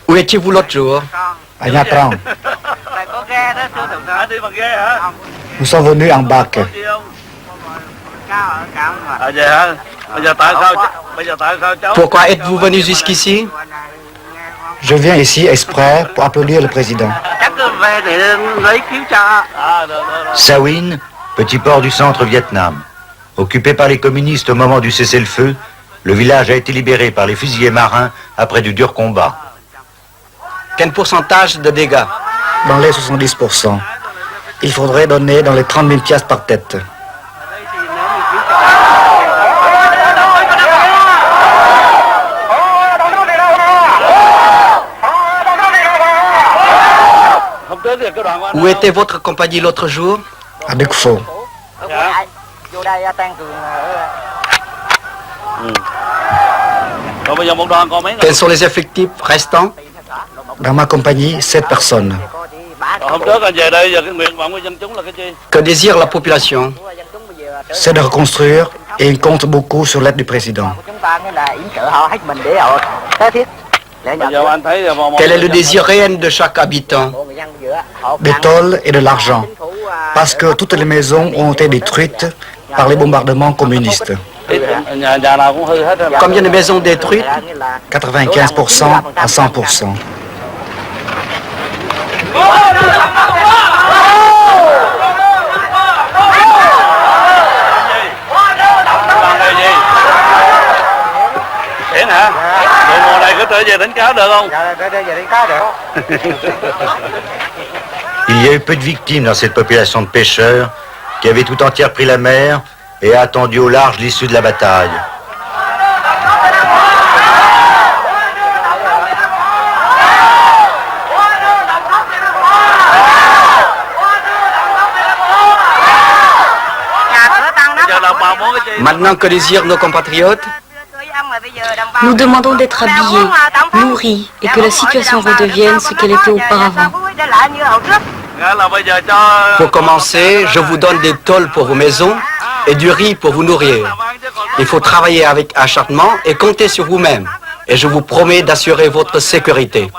Où étiez-vous l'autre jour? À Nha Trang. Nous sommes venus en bac. Pourquoi êtes-vous venu jusqu'ici? Je viens ici exprès pour applaudir le président. Sa Huyn, petit port du centre Vietnam. Occupé par les communistes au moment du cessez-le-feu, le village a été libéré par les fusiliers marins après de durs combats. Quel pourcentage de dégâts? Dans les 70%. Il faudrait donner dans les 30 000 piastres par tête. Où était votre compagnie l'autre jour? À Đức Phổ. Quels sont les effectifs restants? Dans ma compagnie, 7 personnes. Que désire la population? C'est de reconstruire et il compte beaucoup sur l'aide du président. Quel est le désir réel de chaque habitant? Des tôles et de l'argent. Parce que toutes les maisons ont été détruites par les bombardements communistes. Combien de maisons détruites? 95% à 100%. Il y a eu peu de victimes dans cette population de pêcheurs qui avait tout entière pris la mer et a attendu au large l'issue de la bataille. Maintenant, que désirent nos compatriotes? Nous demandons d'être habillés, nourris et que la situation redevienne ce qu'elle était auparavant. Pour commencer, je vous donne des tôles pour vos maisons et du riz pour vous nourrir. Il faut travailler avec acharnement et compter sur vous-même. Et je vous promets d'assurer votre sécurité.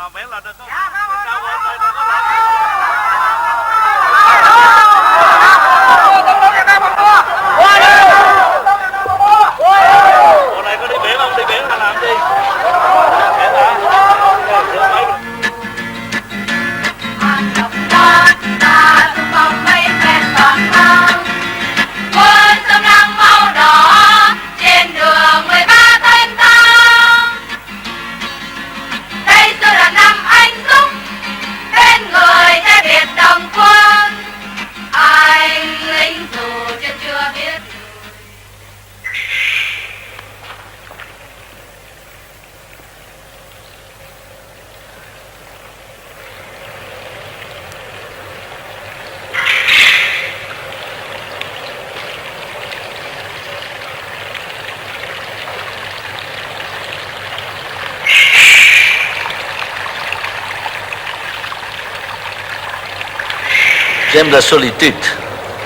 J'aime la solitude,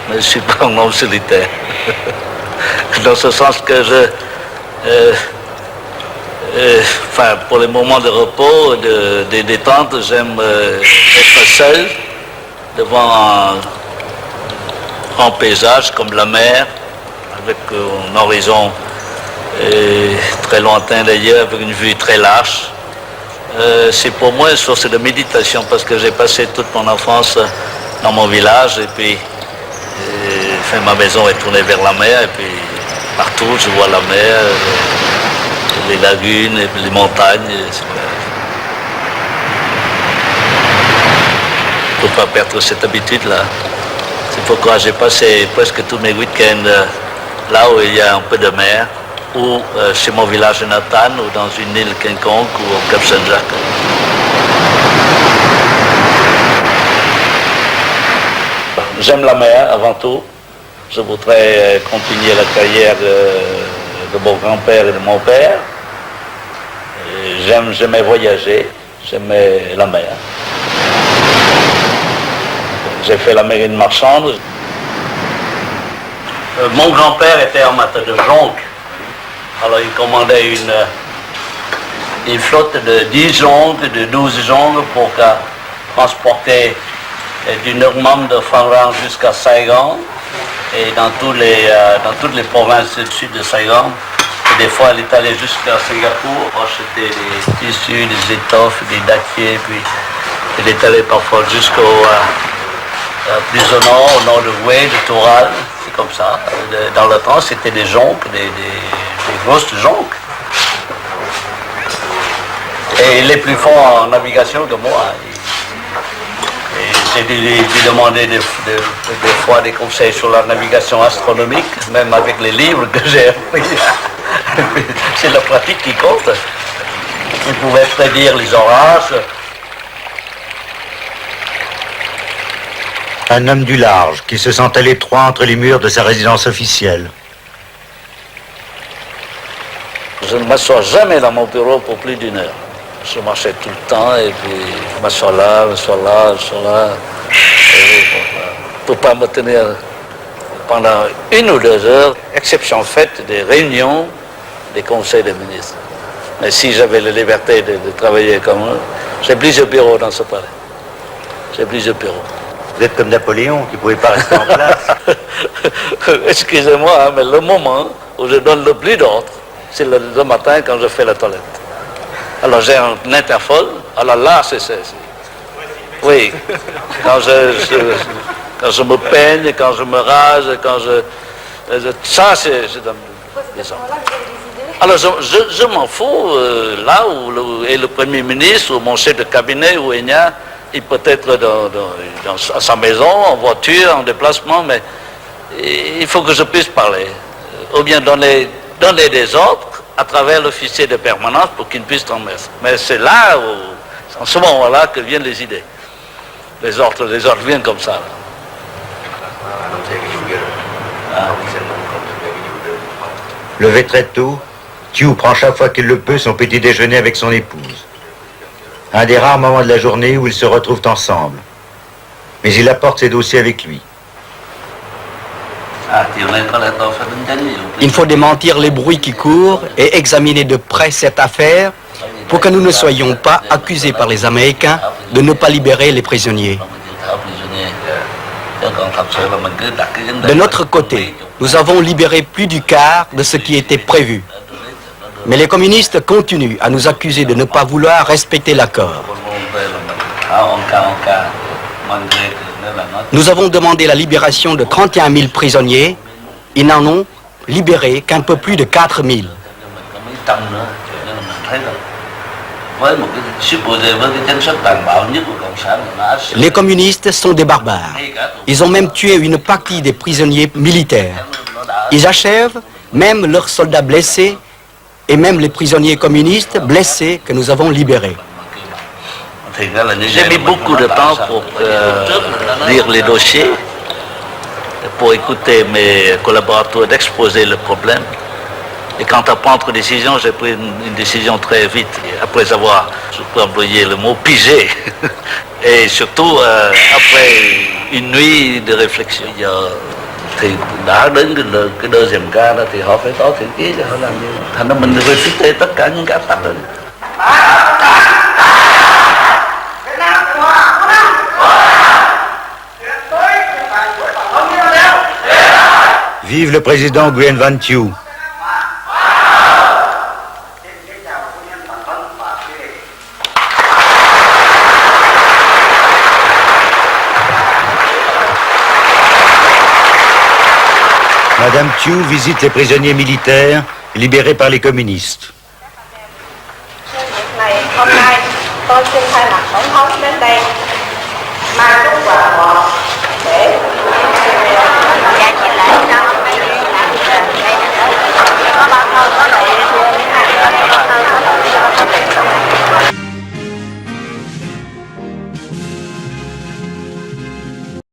mais je ne suis pas un homme solitaire. Dans ce sens que pour les moments de repos, de détente, j'aime être seul devant un grand paysage comme la mer, avec un horizon très lointain d'ailleurs, avec une vue très large. C'est pour moi une source de méditation parce que j'ai passé toute mon enfance dans mon village et puis ma maison est tournée vers la mer et puis partout je vois la mer, les lagunes et les montagnes. Il ne faut pas perdre cette habitude-là. C'est pourquoi j'ai passé presque tous mes week-ends là où il y a un peu de mer, ou chez mon village natal, ou dans une île quelconque, ou au Cap Saint-Jacques. J'aime la mer avant tout. Je voudrais continuer la carrière de mon grand-père et de mon père. J'aimais voyager, j'aimais la mer. J'ai fait la marine marchande. Mon grand-père était amateur de jonque. Alors il commandait des flottes de 10 jonques, de 12 jonques pour transporter du Normand de Phan jusqu'à Saigon et dans toutes les provinces du sud de Saigon. Et des fois, elle est allée jusqu'à Singapour pour acheter des tissus, des étoffes, des dattiers, puis elle est allée parfois jusqu'au plus au nord de Hue, de Toral. C'est comme ça. Dans le temps, c'était des jonques, des grosses jonques. Et il est plus fort en navigation que moi. J'ai dû lui demander des fois des conseils sur la navigation astronomique, même avec les livres que j'ai appris. C'est la pratique qui compte. Il pouvait prédire les orages. Un homme du large qui se sentait à l'étroit entre les murs de sa résidence officielle. Je ne m'assois jamais dans mon bureau pour plus d'1 heure. Je marchais tout le temps et puis je m'assois là. Pour ne pas me tenir pendant 1 ou 2 heures, exception faite des réunions des conseils des ministres. Mais si j'avais la liberté de travailler comme eux, j'ai plusieurs bureaux dans ce palais. J'ai plusieurs bureaux. Vous êtes comme Napoléon qui ne pouvait pas rester en place. Excusez-moi, hein, mais le moment où je donne le plus d'ordre, c'est le matin quand je fais la toilette. Alors j'ai un interphone, alors là c'est... Oui, quand je me peigne, quand je me rase, ça c'est dans les ordres. Alors je m'en fous, là où est le Premier ministre, ou mon chef de cabinet, ou Enya, il peut être à sa maison, en voiture, en déplacement, mais il faut que je puisse parler. Ou bien donner des ordres à travers l'officier de permanence pour qu'il puisse transmettre. Mais c'est là, en ce moment-là, que viennent les idées. Les ordres viennent comme ça. Levé très tôt, Thieu prend chaque fois qu'il le peut son petit déjeuner avec son épouse. Un des rares moments de la journée où ils se retrouvent ensemble. Mais il apporte ses dossiers avec lui. Il faut démentir les bruits qui courent et examiner de près cette affaire pour que nous ne soyons pas accusés par les Américains de ne pas libérer les prisonniers. De notre côté, nous avons libéré plus du quart de ce qui était prévu. Mais les communistes continuent à nous accuser de ne pas vouloir respecter l'accord. Nous avons demandé la libération de 31 000 prisonniers. Ils n'en ont libéré qu'un peu plus de 4 000. Les communistes sont des barbares. Ils ont même tué une partie des prisonniers militaires. Ils achèvent même leurs soldats blessés et même les prisonniers communistes blessés que nous avons libérés. J'ai mis beaucoup de temps pour lire les dossiers, pour écouter mes collaborateurs d'exposer le problème. Et quant à prendre décision, j'ai pris une décision très vite, après avoir, je peux employer le mot, pigé. Et surtout, après une nuit de réflexion. Thì đã đến cái deuxième cas đó thì họ phải có thiện ý cho họ làm như thành ra mình refute tất cả những cái áp tắc đó. Vive le président Nguyen Van Thieu. Madame Thieu visite les prisonniers militaires libérés par les communistes.